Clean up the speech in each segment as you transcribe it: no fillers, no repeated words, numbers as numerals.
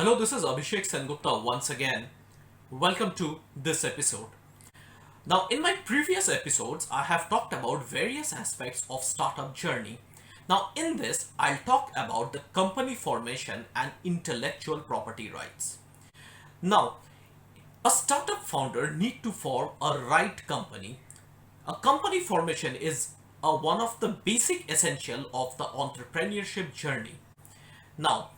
Hello, this is Abhishek Sengupta once again. Welcome to this episode. Now, in my previous episodes, I have talked about various aspects of startup journey. Now, in this, I'll talk about the company formation and intellectual property rights. Now, a startup founder need to form a right company. A company formation is one of the basic essential of the entrepreneurship journey. Now,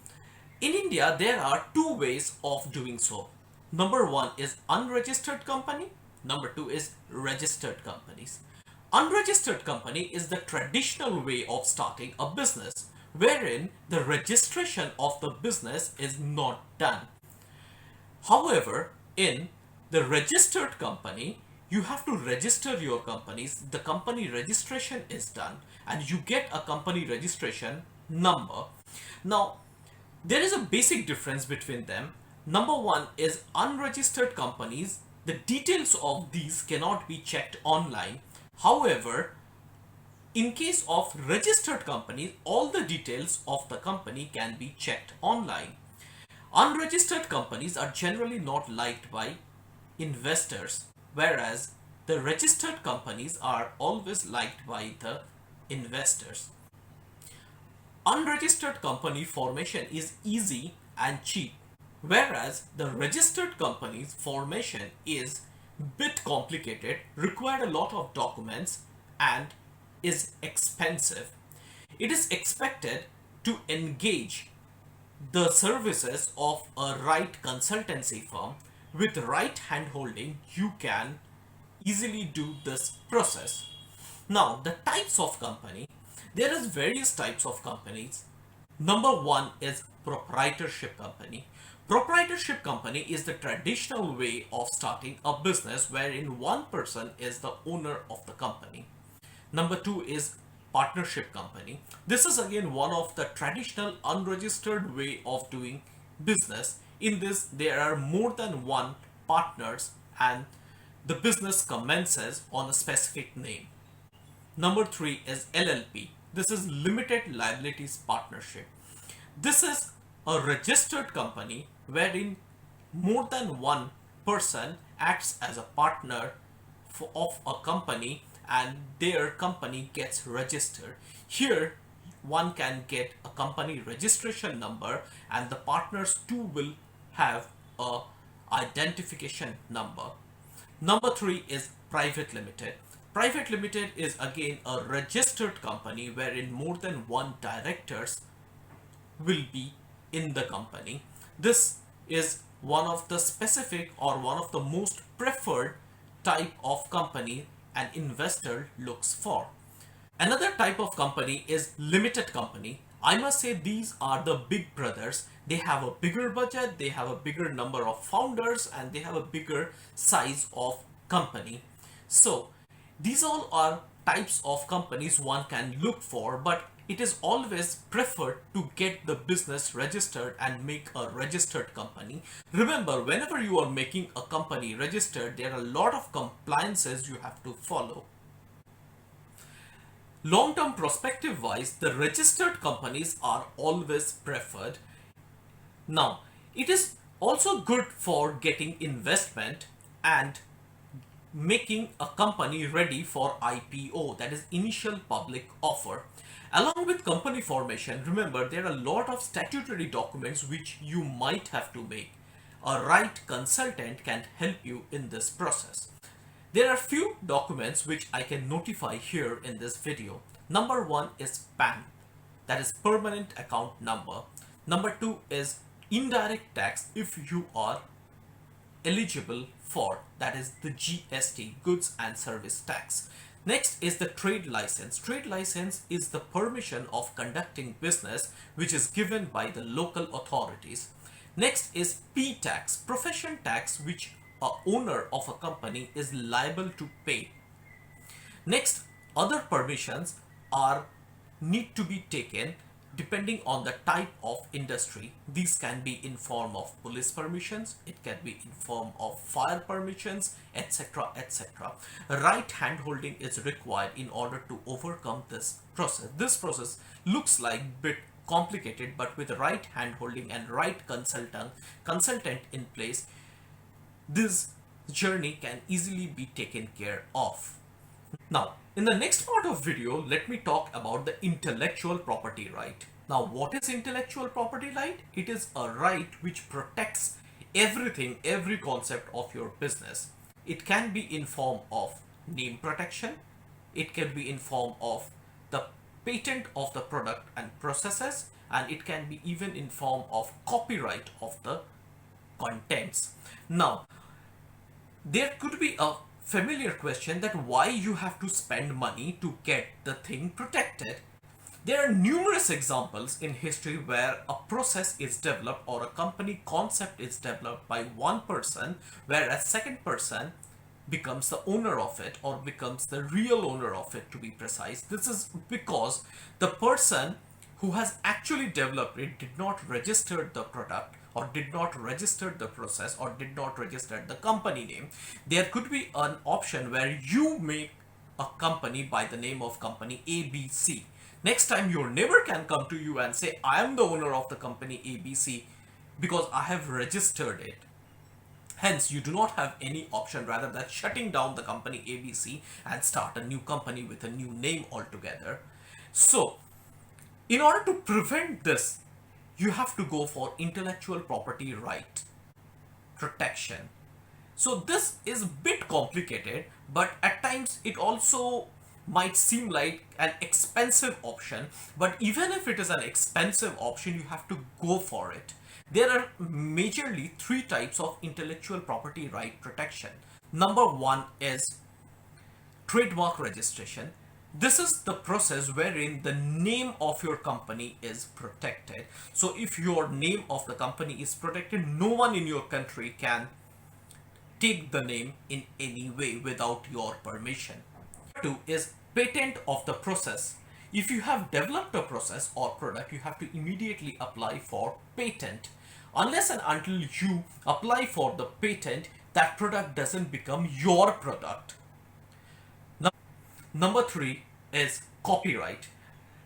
in India, there are two ways of doing so. Number one is unregistered company. Number two is registered companies. Unregistered company is the traditional way of starting a business, wherein the registration of the business is not done. However, in the registered company, you have to register your companies. The company registration is done and you get a company registration number. Now, there is a basic difference between them. Number one is unregistered companies. The details of these cannot be checked online. However, in case of registered companies, all the details of the company can be checked online. Unregistered companies are generally not liked by investors, whereas the registered companies are always liked by the investors. Unregistered company formation is easy and cheap, whereas the registered company's formation is bit complicated, required a lot of documents, and is expensive. It is expected to engage the services of a right consultancy firm. With right handholding, you can easily do this process. Now, the types of company. There is various types of companies. Number one is proprietorship company. Proprietorship company is the traditional way of starting a business wherein one person is the owner of the company. Number two is partnership company. This is again one of the traditional unregistered way of doing business. In this, there are more than one partners and the business commences on a specific name. Number three is LLP. This is Limited Liabilities Partnership. This is a registered company wherein more than one person acts as a partner of a company and their company gets registered. Here, one can get a company registration number and the partners too will have a identification number. Number three is private limited. Private limited is again a registered company wherein more than one directors will be in the company. This is one of the specific or one of the most preferred type of company an investor looks for. Another type of company is limited company. I must say these are the big brothers. They have a bigger budget, they have a bigger number of founders, and they have a bigger size of company. So these all are types of companies one can look for, but it is always preferred to get the business registered and make a registered company. Remember, whenever you are making a company registered, there are a lot of compliances you have to follow. Long-term perspective wise, the registered companies are always preferred. Now, it is also good for getting investment and making a company ready for IPO, that is initial public offer. Along with company formation, remember there are a lot of statutory documents which you might have to make. A right consultant can help you in this process. There are few documents which I can notify here in this video. Number one is PAN, that is permanent account number. Number two is indirect tax if you are eligible for, that is the GST, goods and service tax. Next is the trade license. Trade license is the permission of conducting business which is given by the local authorities. Next is P tax, profession tax, which a owner of a company is liable to pay. Next, other permissions are need to be taken depending on the type of industry. These can be in form of police permissions, it can be in form of fire permissions, etc, etc. Right hand holding is required in order to overcome this process. This process looks like bit complicated, but with the right hand holding and right consultant in place, this journey can easily be taken care of. Now, in the next part of video, let me talk about the intellectual property right. Now, what is intellectual property right? It is a right which protects everything, every concept of your business. It can be in form of name protection. It can be in form of the patent of the product and processes, and it can be even in form of copyright of the contents. Now, there could be a familiar question that why you have to spend money to get the thing protected. There are numerous examples in history where a process is developed or a company concept is developed by one person, whereas second person becomes the owner of it or becomes the real owner of it, to be precise. This is because the person who has actually developed it did not register the product or did not register the process or did not register the company name. There could be an option where you make a company by the name of company ABC. Next time your neighbor can come to you and say, I am the owner of the company ABC because I have registered it. Hence, you do not have any option rather than shutting down the company ABC and start a new company with a new name altogether. So, in order to prevent this, you have to go for intellectual property right protection. So this is a bit complicated, but at times it also might seem like an expensive option. But even if it is an expensive option, you have to go for it. There are majorly three types of intellectual property right protection. Number one is trademark registration. This is the process wherein the name of your company is protected. So if your name of the company is protected, no one in your country can take the name in any way without your permission. Two is patent of the process. If you have developed a process or product, you have to immediately apply for patent. Unless and until you apply for the patent, that product doesn't become your product. Number three is copyright.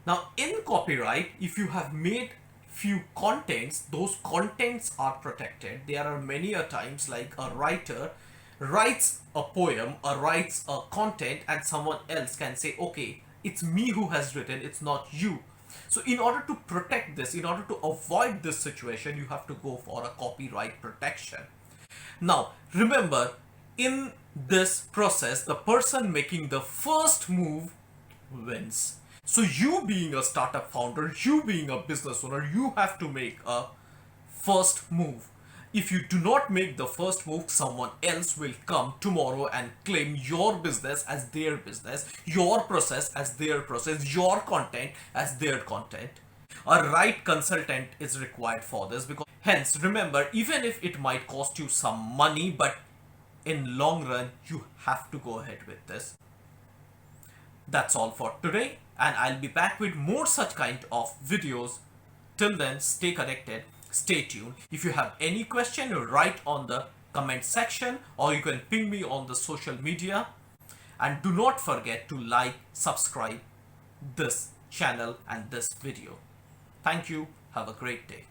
Now, in copyright, if you have made few contents, those contents are protected. There are many a times like a writer writes a poem or writes a content and someone else can say, okay, it's me who has written, it's not you. So in order to protect this, in order to avoid this situation, you have to go for a copyright protection. Now, remember, in this process, the person making the first move wins. So you being a startup founder, you being a business owner, you have to make a first move. If you do not make the first move, someone else will come tomorrow and claim your business as their business, your process as their process, your content as their content. A right consultant is required for this, because hence remember, even if it might cost you some money, but in long run you have to go ahead with this. That's all for today, and I'll be back with more such kind of videos. Till then, stay connected, stay tuned. If you have any question, write on the comment section or you can ping me on the social media. And do not forget to like, subscribe this channel and this video. Thank you. Have a great day.